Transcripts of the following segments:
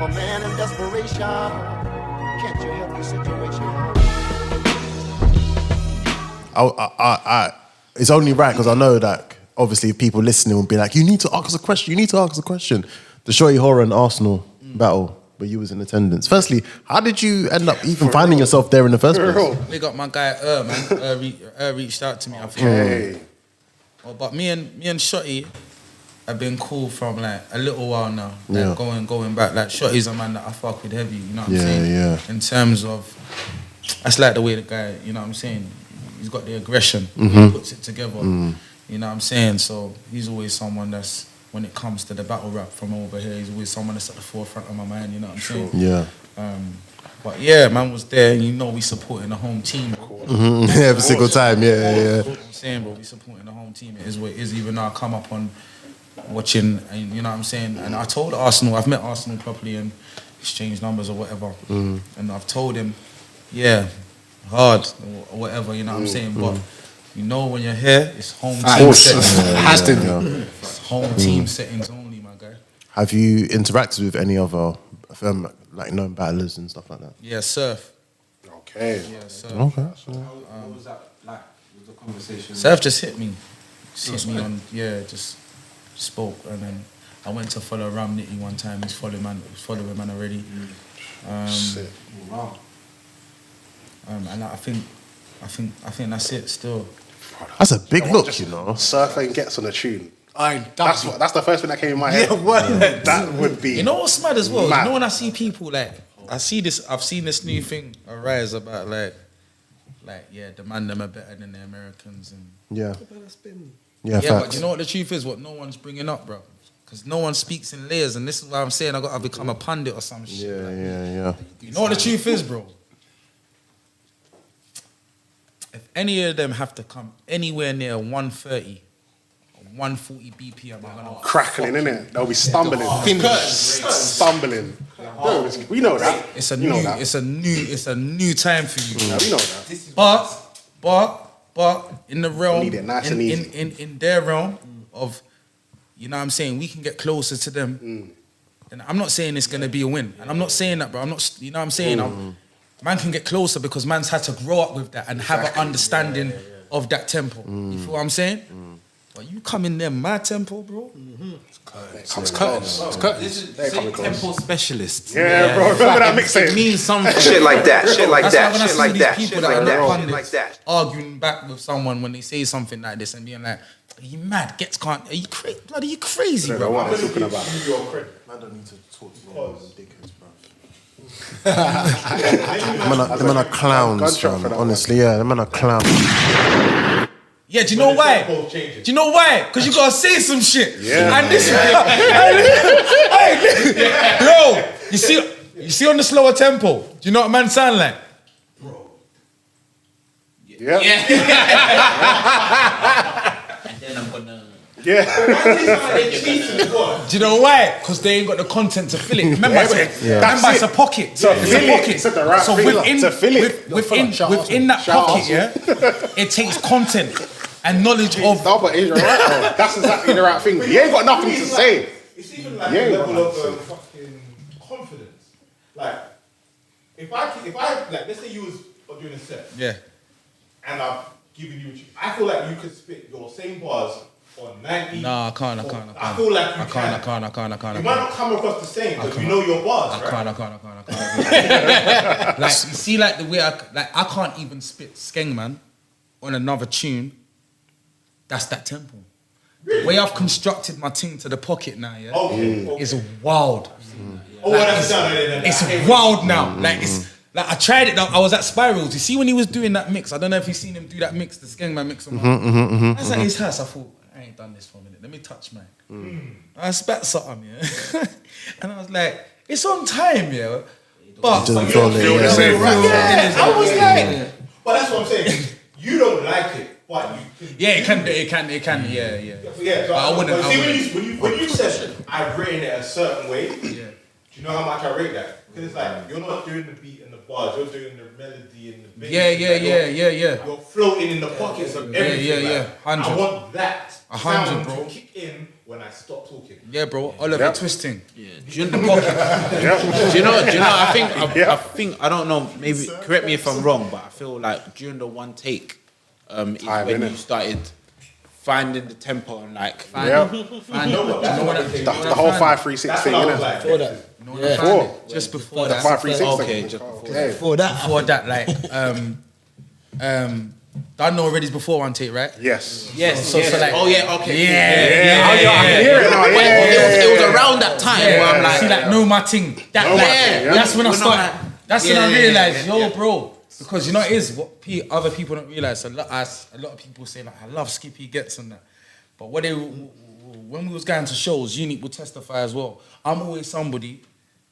A man in desperation, can't you help your situation? It's only right because I know that obviously people listening will be like, you need to ask us a question. You need to ask us a question. The Shorty Horror and Arsenal battle, where you was in attendance. Firstly, how did you end up even finding yourself there in the first place? We got my guy man. Reached out to me. I think. Okay. Well, but me and Shotty have been cool from like a little while now. Like Yeah. going back. Like Shotty's a man that I fuck with heavy. You know what I'm Yeah, saying? yeah. In terms of, that's like the way the guy. You know what I'm saying? He's got the aggression. Mhm. He puts it together. You know what I'm saying? So he's always someone that's, when it comes to the battle rap from over here, he's always someone that's at the forefront of my mind. You know what I'm saying? Yeah. But yeah, man was there. You know, we supporting the home team. Every single time, yeah. You know what I'm saying, but we supporting the home team. It is what it is. Even though I come up on watching, and you know what I'm saying. And I told Arsenal, I've met Arsenal properly and exchanged numbers or whatever. And I've told him, yeah, hard or whatever. You know what I'm saying. But you know, when you're here, it's home team settings. Has to be. It's home team settings only, my guy. Have you interacted with any other like known battlers and stuff like that? Yeah, Surf. Okay. Yeah, Surf. Okay. What was that like? Was the conversation? Surf just hit me. Just hit me on, just spoke. And then I went to follow Ram Nitty one time. He's following man already. Shit. Wow. And I think that's it still. That's a big look, you know. Surf and Ghetts on a tune. That's the first thing that came in my head. That would be. You know what's mad as well? Mad. You know when I see people like, I've seen this new thing arise about like yeah, the man them are better than the Americans and Yeah. yeah, facts. but you know what the truth is? What no one's bringing up, bro. Because no one speaks in layers, and this is why I'm saying I got to become a pundit or some shit. Yeah. You know what the truth is, bro? If any of them have to come anywhere near 130, 140 BPM, I'm gonna Crackling, innit? They'll be stumbling. Stumbling. No, we know that. It's a You new, know that. it's a new time for you. Yeah, we know that. But in the realm, Need it nice and easy. in their realm of, you know what I'm saying, we can get closer to them. And I'm not saying it's gonna be a win. And I'm not saying that, bro. I'm not, you know what I'm saying? Man can get closer because man's had to grow up with that and have an understanding of that tempo. You feel what I'm saying? But you come in there mad tempo, bro. It's curtains. This is tempo specialist. Yeah, bro. Remember that mixtape? It means something. Shit like that, shit like That's that, why when I shit see like these that, people shit that like are that, not shit like pundits that. arguing back with someone when they say something like this and being like, are you mad? Gets can't. Are you crazy? Bloody, you crazy, bro? What they're talking about. Man don't need to talk to them dickheads, bro. Them man are clowns, fam. Honestly, yeah, them man are clowns. Yeah, do you know why? Do you know why? Because you gotta say some shit. Yeah. And this, bro, you see on the slower tempo. Do you know what man sound like? Yeah. And then I'm gonna. Yeah. Do you know why? Because they ain't got the content to fill it. Remember, it's a pocket. So It's fill a it. pocket. Said the right So thing. within, To fill it. within that Shout pocket, out. yeah, it takes content and knowledge of. No, but you're right, bro. That's exactly the right thing. You ain't got nothing to say. It's even like Yeah, a level man. of fucking confidence. Like, if I like, let's say you was doing a set, Yeah. and I've given you, I feel like you could spit your same bars on 90. No, I can't. I feel like you I can't. You might not come across the same, but you know your bars, right? I can't. Like, you see, like the way I can't even spit Skeng Man on another tune. That's that tempo. The way I've constructed my thing to the pocket now, yeah, is wild. It's wild now. Like it's like I tried it. I was at Spirals. You see when he was doing that mix. I don't know if you've seen him do that mix, the Skeng Man mix. I was at his house. I thought I ain't done this for a minute. Let me touch mine. I spat something, yeah, and I was like, it's on time, yeah. But I was like, but that's what I'm saying. You don't like it, but you can. Yeah, it can, yeah. Yeah, But I wouldn't. When you said I've written it a certain way, do you know how much I rate that? Because it's like you're not doing the beat and the bars, you're doing the melody and the bass. Yeah. You're floating in the pockets of everything. Yeah. Like, 100. I want that 100, sound bro. to kick in when I stop talking. Yeah, bro. Oliver twisting. During the podcast. Do you know? I think I don't know. Maybe correct me if I'm wrong, but I feel like during the one take, is when you started finding the tempo and like The whole 5-3-6 thing, innit? Before that. Just before that. 5-3-6 okay, thing. just Before that. Before that, like, I know already before one take, right? Yes. yes. So like, oh yeah, okay. Yeah. I can hear it now. It was around that time where I'm like, see, like, know my thing. That's when I started. That's when I realized, bro. Because you know it is what other people don't realize. A lot of people say like, I love Skippy Ghetts and that. But when we was going to shows, Unique will testify as well. I'm always somebody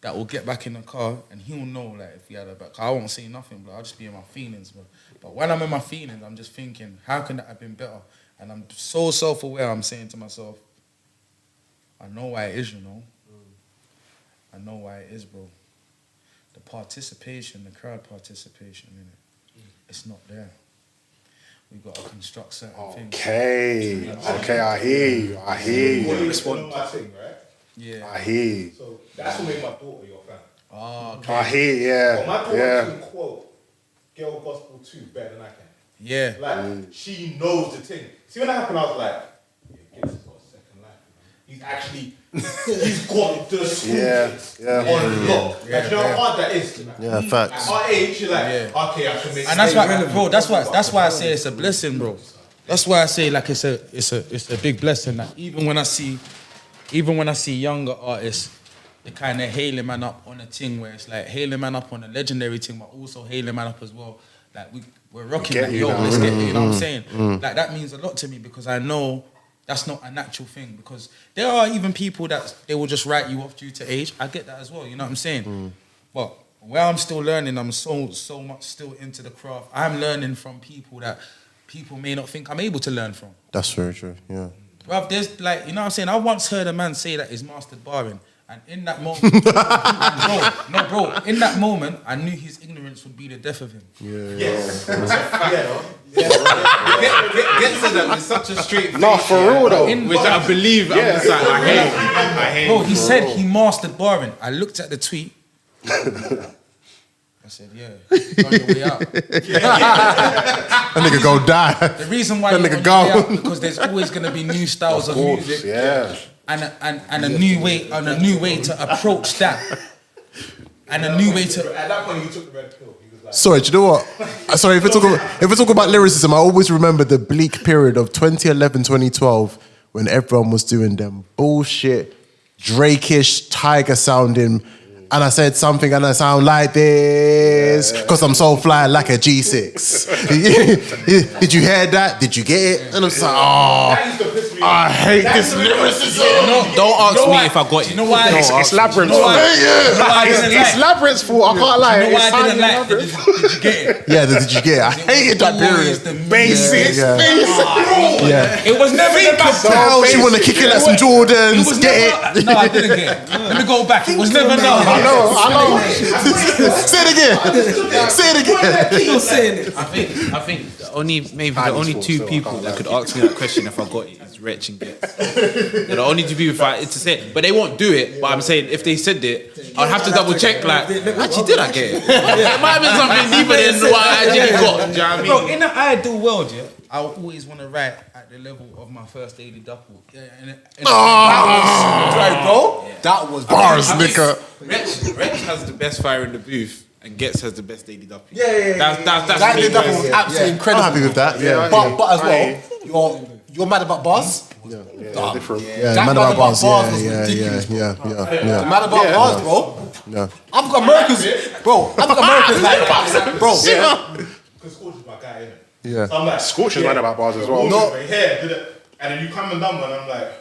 that will get back in the car and he'll know like if he had a back. I won't say nothing, but I'll just be in my feelings, bro. But when I'm in my feelings, I'm just thinking, how can that have been better? And I'm so self-aware. I'm saying to myself, I know why it is, you know. I know why it is, bro. The participation, the crowd participation in it, it's not there. We've got to construct certain things. Okay, I hear you. Know my thing, right? Yeah. I hear you. So that's what made my daughter your fan. Oh, okay. I hear you, yeah. But my daughter can quote Girl Gospel 2 better than I can. Yeah. Like, she knows the thing. See, when that happened, I was like, yeah, Ghetts has got a second life. He's actually, he's got the school kids on lock. Like, you know how hard that is? Yeah, facts. At our age, you're like, okay, I can make. And that's why, bro. That's why I say it's a blessing, bro. That's why I say like it's a big blessing. Like even when I see younger artists, they kind of hailing man up on a thing where it's like hailing man up on a legendary thing, but also hailing man up as well. Like we're rocking. Like, let's get you. You know what I'm saying? Like that means a lot to me because I know that's not a natural thing. Because there are even people that they will just write you off due to age. I get that as well. You know what I'm saying? But where I'm still learning, I'm so much still into the craft. I'm learning from people that people may not think I'm able to learn from. That's very true, yeah. Bruv, there's like, you know what I'm saying? I once heard a man say that he's mastered barring. And in that moment, bro, in that moment, I knew his ignorance would be the death of him. Yes. Ghetts said that with such a straight face. No, for real though. Which I believe. I'm just like, I hate. Bro, he said he mastered barring. I looked at the tweet. I said, yeah, you're on your way out. That nigga go die. The reason why That you're nigga on go. your way out, because there's always going to be new styles of music. Yeah. And a new way to approach that. And a new way to. At that point, he took the red pill. He was like, Sorry, do you know what? Sorry, if we talk about lyricism, I always remember the bleak period of 2011, 2012 when everyone was doing them bullshit, Drake-ish, Tiger sounding. And I said something and I sound like this because I'm so fly like a G6. Did you hear that? Did you get it? And I'm just like, oh, I hate this lyricism. Don't ask me if I got it. You know why? It's Labyrinth's fault. It's Labyrinth's fault. I can't lie. You know why I didn't like it? Did you get it? Yeah, did you get it? I hated that period. Basics. Yeah. It was never about She want to kick it like some Jordans. Get it? No, I didn't get it. Let me go back. It was never I know. Say it again. Keep saying it. I think the only two people that could ask me that question if I got it is Wretch and Ghetts. They're the only two people to say it, but they won't do it. But I'm saying if they said it, I'd have to double check. Like, actually, did I get it? It might have been something deeper than what I actually got. Do you know what I mean? Bro, in the ideal world, yeah, I would always want to write at the level of my first daily double. That was Bars, nigga. Wretch has the best fire in the booth, and Ghetts has the best daily duppy. That That's did that was absolutely incredible. I'm happy with that. Yeah. But as well, you're mad about bars. Yeah, different. Yeah, That man about bars. was Yeah. ridiculous, Yeah. Mad about bars, bro. Yeah. African Americans, like, bro. because Scorch is my guy, innit? Yeah. So I'm like, Scorch is mad about bars as well. No. And then you come and done one, I'm like,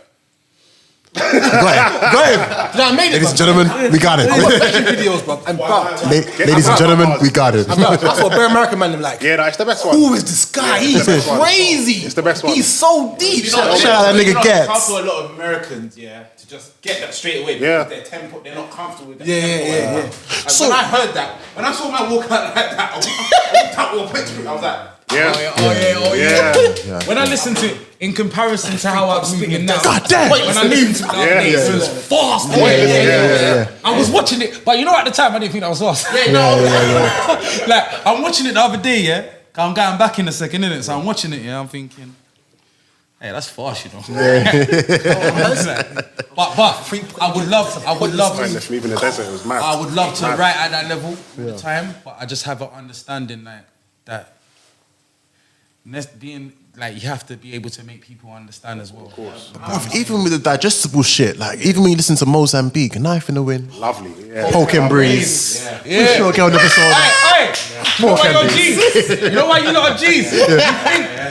Go ahead. I made it, Ladies and gentlemen, we got it. videos, bro. And bro, Ladies and gentlemen, we got it. I saw a bare American man. I'm like, Yeah, that's the best one. who is this guy? He's crazy. It's the best one. He's so deep. Shout out that nigga It's Ghetts. tough for a lot of Americans, to just get that straight away. Yeah. Because their tempo, they're not comfortable with that. Yeah. So when I heard that, when I saw my walk out like that, I was like, Yeah. When I listened to it, in comparison to how I'm spitting now. God damn. When I listened to it the other day, it was fast. I was watching it, but you know, at the time I didn't think that was fast. Like I'm watching it the other day, yeah. I'm going back in a second, innit? So I'm watching it, yeah. I'm thinking, hey, that's fast, you know. but I would love. Even the desert, it was mad. I would love to write at that level all the time, but I just have an understanding like that. Being like, you have to be able to make people understand as well. Of course. Bruv, even with the digestible shit, like even when you listen to Mozambique, a knife in the wind, Lovely. Yeah. Poke and breeze. Yeah. Sure, girl never saw that. Hey, you know why you're G's? You know why you lot are G's?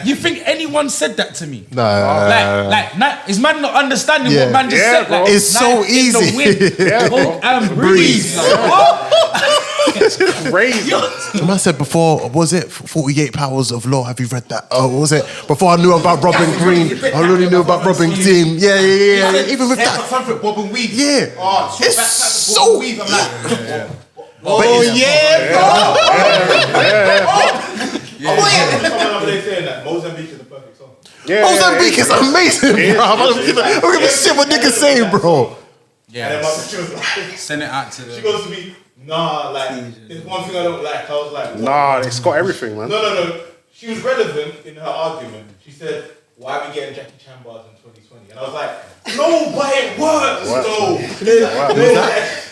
You think anyone said that to me? No. Like, is man not understanding what man just said? Like, it's so easy. In the wind, poke and breeze. Like, what? It's crazy. Man said before, was it 48 Powers of Law? Have you read that? Oh, what was it? Before I knew about Robin Green, I already knew about Robin Team. Yeah. Even with that. Something Bob and Weave. Yeah. Oh, it's so Weave. I'm like, Oh, yeah, bro. They saying that Mozambique is the perfect song. Mozambique is amazing, bro. I don't give a shit what niggas say, bro. Yeah. And then she was like, send it out to the... She goes to me, nah, like, there's one thing I don't like. I was like, nah, it's got everything, man. No. She was relevant in her argument. She said, why are we getting Jackie Chan bars in 2020? And I was like, no, but it works, though.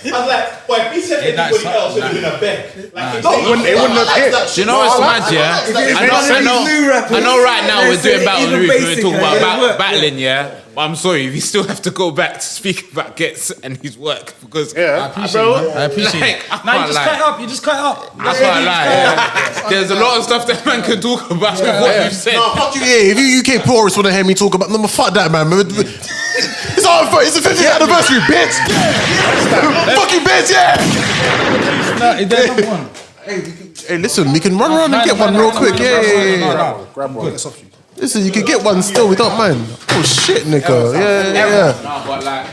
I was like, but if he said anybody else, it would have been a beg. Like, It wouldn't have hit. Do you know what's mad, yeah? I know right now we're doing Battle Loop, we're talking about battling, yeah? But I'm sorry, we still have to go back to speak about Ghetts and his work because I appreciate it. Nah, you just cut it up. That's what I like. Yeah. There's a lot of stuff that man can talk about with what you said. No, fuck you, if you UK purists want to hear me talk about, no, fuck that, man. It's the 50th anniversary, bitch. Fuck you, bitch, There's number one. Hey, listen, we can run around and get one real quick. Yeah. Grab one. Listen, you can get one still, we don't mind. Oh shit, nigga. Yeah. No, but like,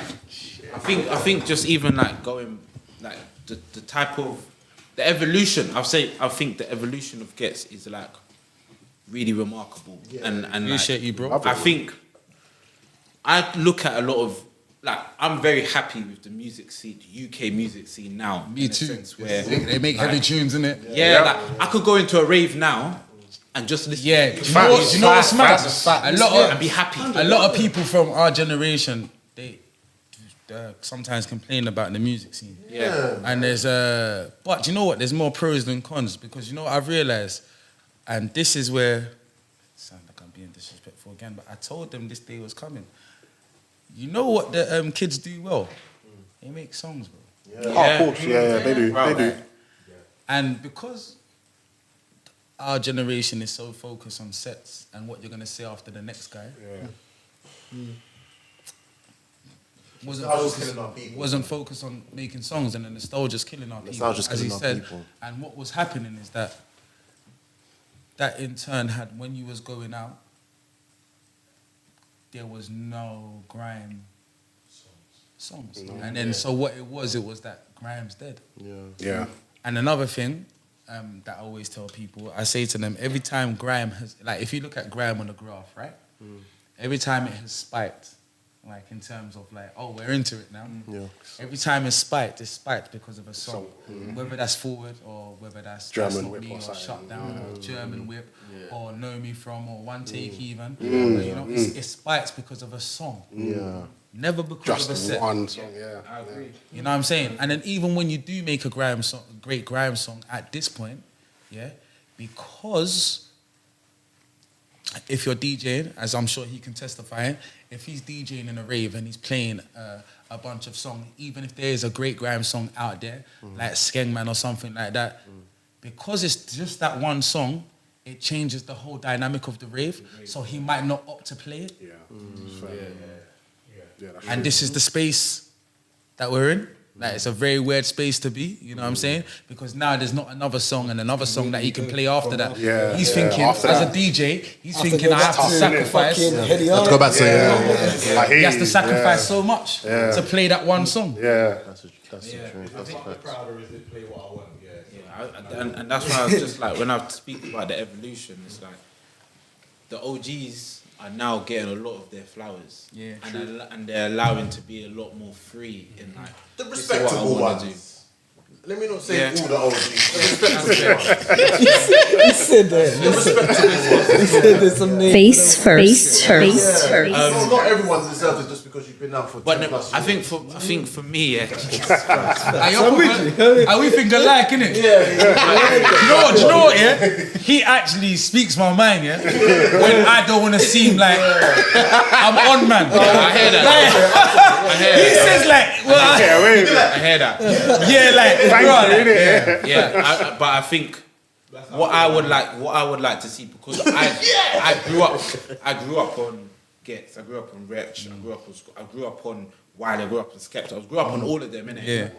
I think just even like going, like the type of, the evolution, I think the evolution of Ghetts is like really remarkable. And Appreciate like, you, bro. I think, I look at a lot of, like, I'm very happy with the music scene, the UK music scene now. Me too. Sense where, They make heavy tunes, innit? yeah, like, I could go into a rave now and just listen. Yeah, do you know what's mad? And be happy. A lot of people from our generation, they sometimes complain about the music scene. Yeah. And there's but you know what? There's more pros than cons because you know what I've realized, and this is where sound like I'm being disrespectful again, but I told them this day was coming. You know what the kids do well? They make songs, bro. Oh, of course, yeah, they do. They do. And because our generation is so focused on sets and what you're gonna say after the next guy, wasn't focused on making songs, and the nostalgia's killing our people, as he said. And what was happening is that in turn had, when you was going out, there was no grime songs. And then so what it was that grime's dead. Yeah. And another thing that I always tell people, I say to them, every time grime has, like if you look at grime on a graph, right? Every time it has spiked, like in terms of like, oh, we're into it now. Every time it's spiked because of a song. Whether that's Forward or whether that's German Whip Whip or Shut Down or German Whip or Know Me From or One Take Even. But, you know, it spikes because of a song. Never because of a set. One song, I agree. You know what I'm saying? And then even when you do make a great grime song at this point, because if you're DJing, as I'm sure he can testify, if he's DJing in a rave and he's playing a bunch of songs, even if there is a great grime song out there, like Skengman or something like that, because it's just that one song, it changes the whole dynamic of the rave, so he might not opt to play it. And this is the space that we're in. Like, it's a very weird space to be, you know what I'm saying? Because now there's not another song and another song that he can play after that. He's thinking, as a DJ, he's thinking, I have to sacrifice. Let's go back to He has to sacrifice so much to play that one song. That's the truth. I think the prouder is to play what I want. And that's why I was just like, when I speak about the evolution, it's like the OGs are now getting a lot of their flowers. Yeah, and they're allowing to be a lot more free in like The this is what I respectable wanna ones. do. Let me not say Yeah. all the OGs. He said that. He said there's some names. Face first. Not everyone's deserved it just because you've been out for 10 plus I think for me, yeah. Are we think alike, innit? Yeah. Do you know what, yeah? He actually speaks my mind, yeah? When I don't want to seem like I'm on, man. I hear that. He says like, well, I hear that. yeah, like, Thank bro, you, like, innit? Yeah, but I think what I would like to see, because I grew up on Ghetts, I grew up on Wretch, I grew up on Wiley, I grew up on Skepta, I grew up on all of them, innit? Yeah.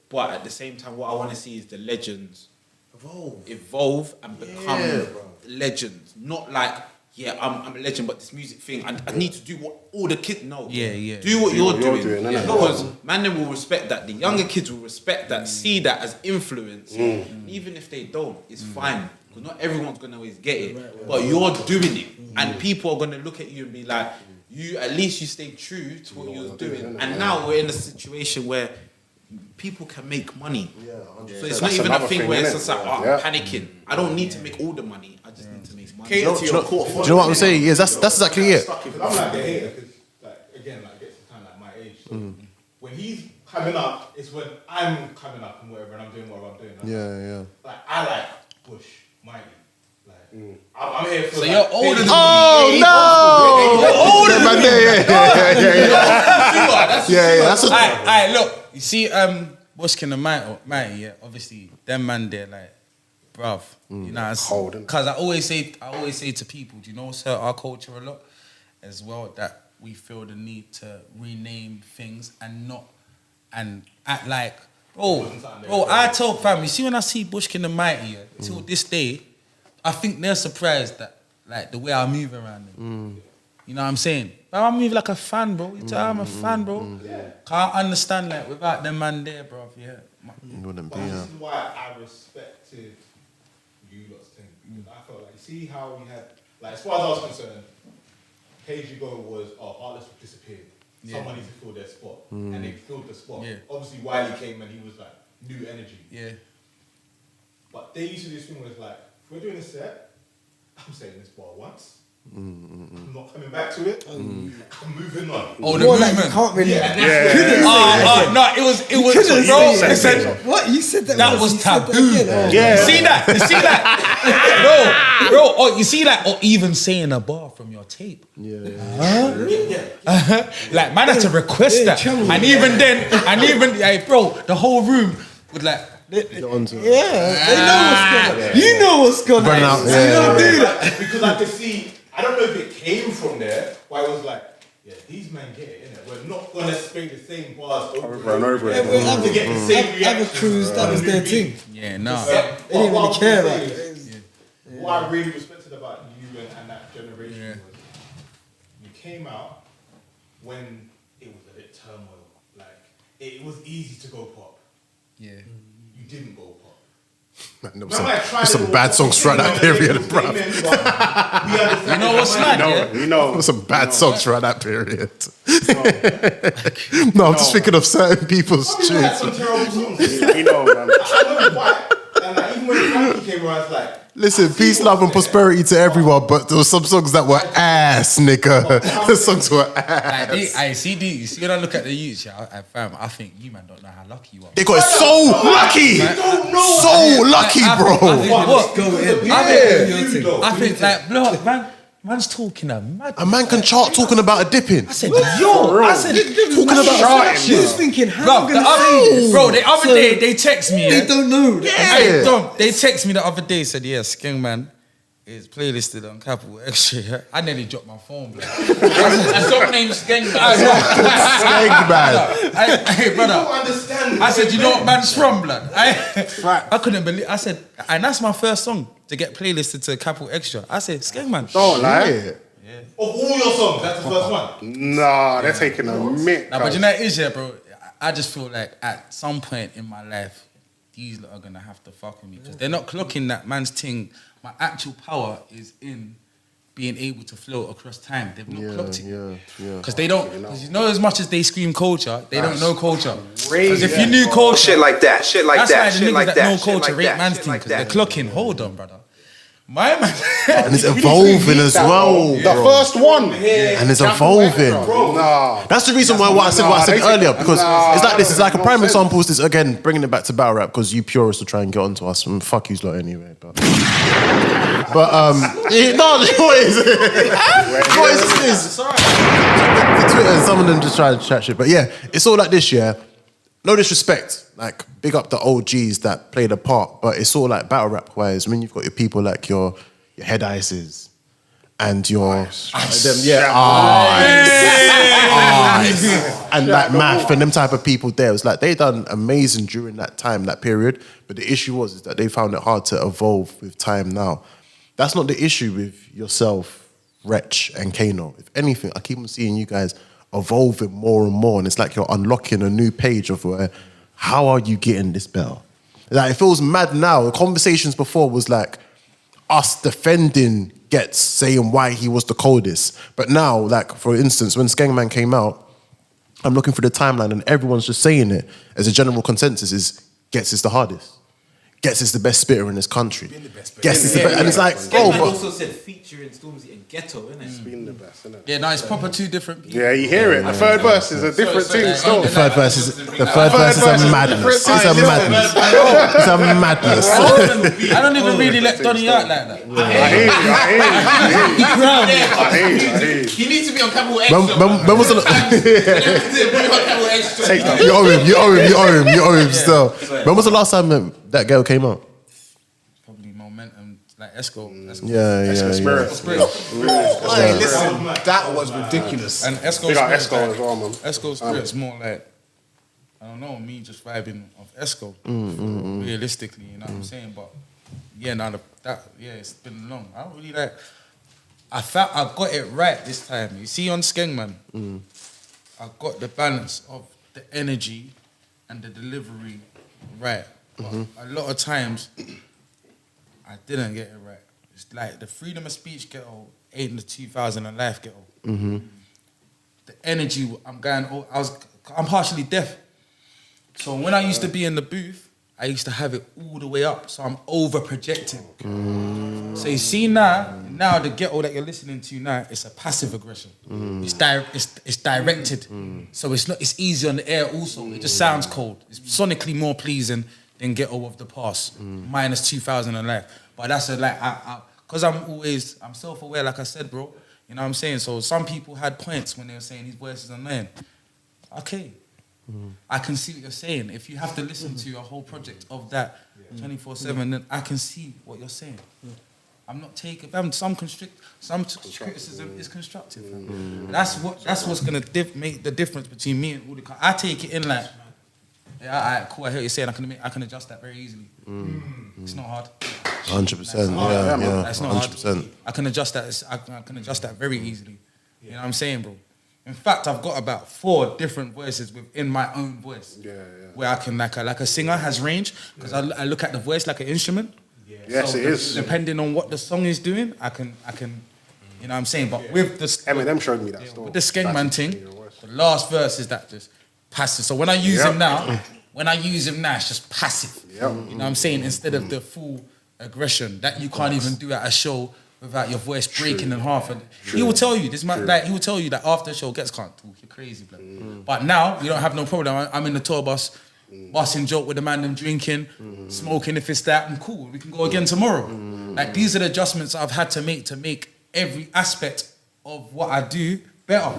But at the same time, what I want to see is the legends evolve and become legends, not like. Yeah, I'm a legend, but this music thing, I need to do what all the kids know. Yeah. Do what you're doing. innit? Because man, them will respect that. The younger kids will respect that, see that as influence. Even if they don't, it's fine. Because not everyone's going to always get it. But you're doing it. And people are going to look at you and be like, at least you stay true to what you're doing. And now we're in a situation where people can make money. So it's not even a thing where it's just like, I'm panicking. I don't need to make all the money. I just need to make money. Do you know what I'm saying? Yes, that's exactly it. Because I'm like a hater, because like again, like gets kind of like my age. So when he's coming up, it's when I'm coming up and whatever, and I'm doing what I'm doing. Yeah. Like I like Bush, Mighty. Like I'm here for. So like, you're older than Oh me. no! You're older than me. Yeah. That's a Alright, look. You see, Bushkin and Mighty, yeah, obviously, them man, they're like, bruv, you know, because I always say to people, do you know what's hurt our culture a lot as well, that we feel the need to rename things and act like, bro, I tell fam, you see when I see Bushkin and Mighty, yeah, till this day, I think they're surprised that like the way I move around them. You know what I'm saying? But I move like a fan, bro. You tell I'm a fan, bro. Can't understand like without them man there, bro. Yeah. wouldn't be. But this is why I respected you lot's thing. Because I felt like, you see how we had, like, as far as I was concerned, Page You Go was, artists disappeared. Someone needs to fill their spot. And they filled the spot. Yeah. Obviously, Wiley came and he was like, new energy. Yeah. But they used to do this thing where it's like, if we're doing a set, I'm saying this bar once. I'm not coming back to it. I'm moving on. Oh, the More like movement. you can't really. No, it was, bro. Listen, What you said that? that was you said that taboo. again. Oh. You see that? You see that? Bro. Oh, you see that? Or even saying a bar from your tape. Like, man had to request that. And even then, hey, bro, the whole room would like. Yeah, they know what's going on. You know what's going on. Burn out, So you don't do that. Because I could see, I don't know if it came from there, but it was like, yeah, these men get it, innit? We're not going to spray the same bars over and over Yeah, but to get the same other reaction. crews, that was their thing. Yeah, no. They didn't really care about it. What I really respected about you and that generation was you came out when it was a bit turmoil. Like, it was easy to go pop. Yeah. You didn't go pop. Man, there was some bad songs throughout that period, bro. You You know what's mad, yeah? We know. There was some bad songs throughout that period. No, I'm just thinking of certain people's We had tunes. some terrible songs. We know, man. I know why. And like, even when Frankie came around, it's like, Listen, peace, love, and prosperity to everyone, but there were some songs that were ass, nigga. The songs were ass. I see you see when I look at the youths, yeah, I think you man don't know how lucky you are. They got so lucky, so lucky, bro. I think like blood, man's talking a mad. A man can chart talking about a dipping. I said, talking about She was thinking, how am I going to say this? Bro, the other day they text me. They don't know. Hey, Dom, they text me the other day, said, yeah, Skeng Man is playlisted on Capital Extra. Yeah? I nearly dropped my phone, bro. I stopped name Skeng Man. Skeng Man. Hey, brother. I don't understand. I said, you know what man's from, blood? I couldn't believe. I said, and that's my first song to get playlisted to Capital Extra. I said, Skeng Man. Don't lie. Of all your songs, that's the first one. Nah, they're taking a minute. Nah, but you know it is, yeah, bro. I just feel like at some point in my life, these lot are gonna have to fuck with me because they're not clocking that man's thing. My actual power is in being able to float across time. They've not clocked it. Yeah. Because they don't, because you know, as much as they scream culture, they don't know culture. Because if you knew culture, shit like that, shit like that's that, why the shit niggas like that that, know shit culture like rate that, man's shit thing, like because that. they're clocking. Hold on, brother. My man. And it's evolving as well. The first one. And it's evolving. Nah. That's the reason why what I said earlier, because it's like this. It's like a prime example is this, again, bringing it back to battle rap, because you purists will try and get onto us, and fuck you lot anyway. But no, what is it? What is this? It's alright. The Twitter, and some of them just try to chat shit. But yeah, it's all like this, yeah. No disrespect, like big up the OGs that played a part, but it's all like battle rap wise. I mean, you've got your people like your Head Ices and your Ice, and like Math and them type of people there. It was like they done amazing during that time, that period. But the issue was is that they found it hard to evolve with time now. That's not the issue with yourself, Wretch and Kano. If anything, I keep on seeing you guys evolving more and more, and it's like you're unlocking a new page of where, how are you getting this better? Like, it feels mad now. The conversations before was like us defending Ghetts, saying why he was the coldest. But now, like, for instance, when Skengman came out, I'm looking for the timeline and everyone's just saying it as a general consensus is Ghetts is the hardest. Ghetts is the best spitter in this country. Ghetts is the best. And it's like, bro, Skengman but also said featuring Stormzy and Ghetto, innit? It's been the best, isn't it? Yeah, no, it's proper two different people. Yeah, you hear it. The third verse is a different thing still. the third verse is a madness. It's a madness. It's a madness. I don't even really let Donny out like that. I hear you. He needs to be on Camel X. When was the you owe him still. When was the last time that girl came out? Probably Momentum, like Esco. Yeah. Hey, listen, that was ridiculous. And Esco's Big up spirit's Esco as well, man. Esco's spirit's more like, I don't know, me just vibing off Esco. Realistically, you know what I'm saying? But yeah, it's been long. I don't really like. I felt I got it right this time. You see on Skengman, I got the balance of the energy and the delivery right. But a lot of times, I didn't get it right. It's like the freedom of speech ghetto ain't the 2000 and life ghetto. The energy, I'm partially deaf. So when I used to be in the booth, I used to have it all the way up. So I'm over projecting. So you see now the ghetto that you're listening to now, it's a passive aggression. It's directed. So it's easy on the air also. It just sounds cold. It's sonically more pleasing than ghetto of the past, minus 2000 and life. But that's because I'm self-aware, like I said, bro. You know what I'm saying? So some people had points when they were saying these voices are annoying. Okay. I can see what you're saying. If you have to listen to a whole project of that 24/7, then I can see what you're saying. I'm not taking. Some criticism is constructive. That's what's gonna make the difference between me and all the. I take it in like, yeah, alright, cool. I hear what you're saying. I can adjust that very easily. It's not hard. 100%. Yeah. That's not 100%. hard. I can adjust that. I can adjust that very easily. You know what I'm saying, bro? In fact, I've got about 4 different voices within my own voice. Where I can, like a singer has range, because I look at the voice like an instrument. Yes, so it is. Depending on what the song is doing, I can, you know what I'm saying? But with the Eminem showed me that story. with the Skengman thing, the last verse is that just passive. So when I use him now, it's just passive. You know what I'm saying? Instead of the full aggression that you can't even do at a show without your voice breaking in half. And he will tell you, he will tell you that after the show, Ghetts can't talk. You're crazy, blood. But now, you don't have no problem. I'm in the tour bus, busting joke with the man, them drinking, smoking. If it's that, I'm cool. We can go again tomorrow. Like, these are the adjustments I've had to make every aspect of what I do better.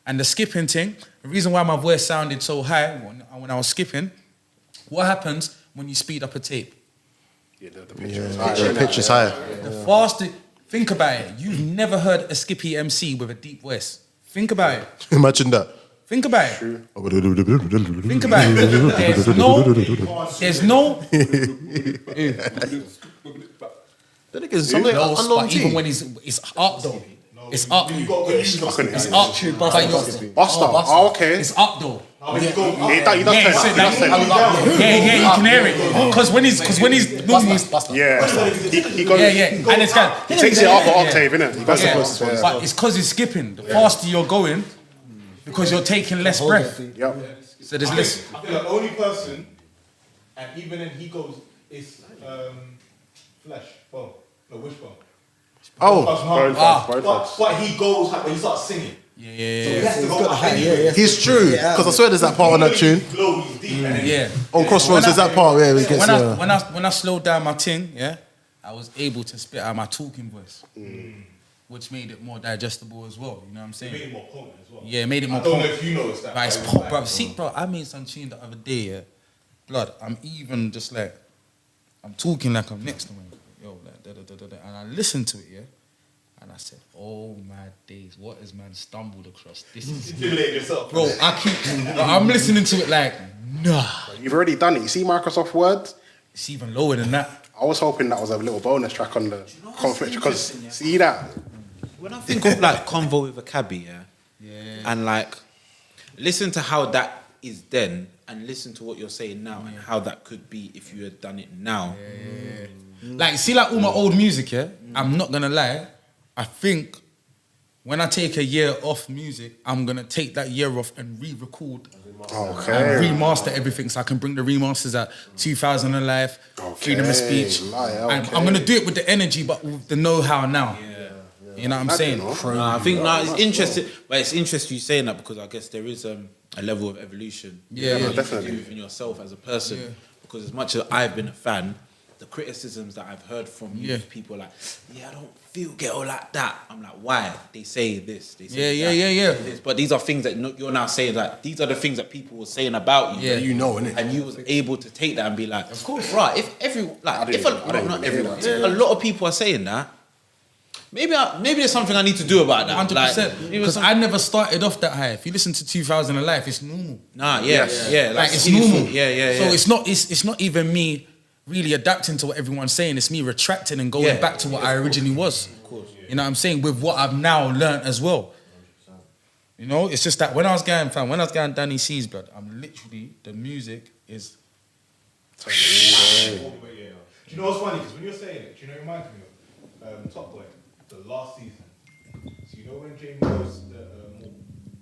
And the skipping thing, the reason why my voice sounded so high when I was skipping, what happens when you speed up a tape? The pitch is higher. The faster, think about it. You've never heard a skippy MC with a deep voice. Think about it. Imagine that. Think about it. Think about it. There's no. But even when it's up though. It's up. It's up. Buster. Oh, okay. It's up though. He does turn Yeah, up. you can hear it. Because when he's normally, He goes. and it's kind He takes it up an octave, innit? He goes but it's because he's skipping. The faster you're going, because you're taking less breath. Yep. So there's less. I feel the only person, and even then he goes, is Flesh. Well, no, Wishbone. Oh, But he goes, he starts singing. Yeah. So he has to go up. he's true. Because I swear there's that part on that tune. Yeah. On Crossroads, there's that part where he gets. When I slowed down my ting, I was able to spit out my talking voice, which made it more digestible as well. You know what I'm saying? It made it more potent as well. Yeah, it made it more I don't know potent. if you noticed that. But it's pop, bro. See, bro, I made some tune the other day, Blood, I'm even just like, I'm talking like I'm next to him. Yo, like, da-da-da-da-da. And I listened to it, and I said, oh my days, what has man stumbled across? This is Intimidate yourself. bro, I'm listening to it like, nah. You've already done it. You see Microsoft Word? It's even lower than that. I was hoping that was a little bonus track on the conflict because see that. When I think of like Convo with a Cabbie, and like listen to how that is then, and listen to what you're saying now, and how that could be if you had done it now. Like, see, like all my old music, I'm not gonna lie. I think when I take a year off music, I'm gonna take that year off and re-record and remaster everything, so I can bring the remasters out. 2000 Alive, Freedom of Speech. And I'm gonna do it with the energy, but with the know-how now. You know what I'm saying? I think it's interesting, but it's interesting you saying that because I guess there is a level of evolution. Definitely. Within yourself as a person, because as much as I've been a fan, the criticisms that I've heard from you, people are like, I don't feel ghetto like that. I'm like, why? They say this. They say that. But these are things that you're now saying, like, these are the things that people were saying about you. Yeah, you know, innit? And you was able to take that and be like, of course, right, if everyone, like, not everyone, that. a lot of people are saying that, maybe there's something I need to do about that. 100%. Because I never started off that high. If you listen to 2000 Alive, it's normal. Like it's normal. So it's not even me really adapting to what everyone's saying. It's me retracting and going back to what I originally was. Of course. You know what I'm saying? With what I've now learnt as well. You know, it's just that when I was going Danny C's, blood, I'm literally, the music is... Do you know what's funny? Because when you're saying it, do you know it reminds me of Top Boy, the last season. So you know when Jamie goes to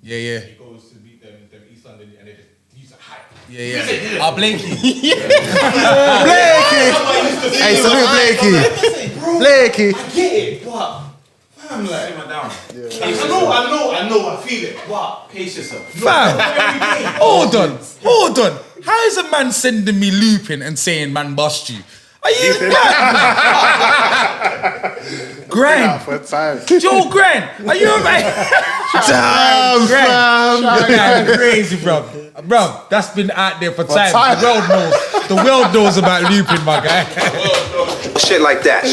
he goes to meet them East London and they just use a hype. Blakey. Blakey! Hey, salute Blakey. Blakey. I get it, but fam, like, simmer down. I know, I feel it, but pace yourself. Fam, hold on. How is a man sending me looping and saying man bust you? Are you mad? Grand. Joe Grand, are you alright? Damn, fam. You're crazy, bro. Bro, that's been out there for time. The world knows about looping, my guy. Shit like that.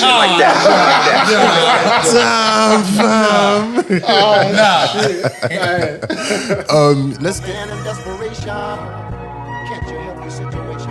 Damn, fam. Let's get. Man in desperation, can't you help your situation?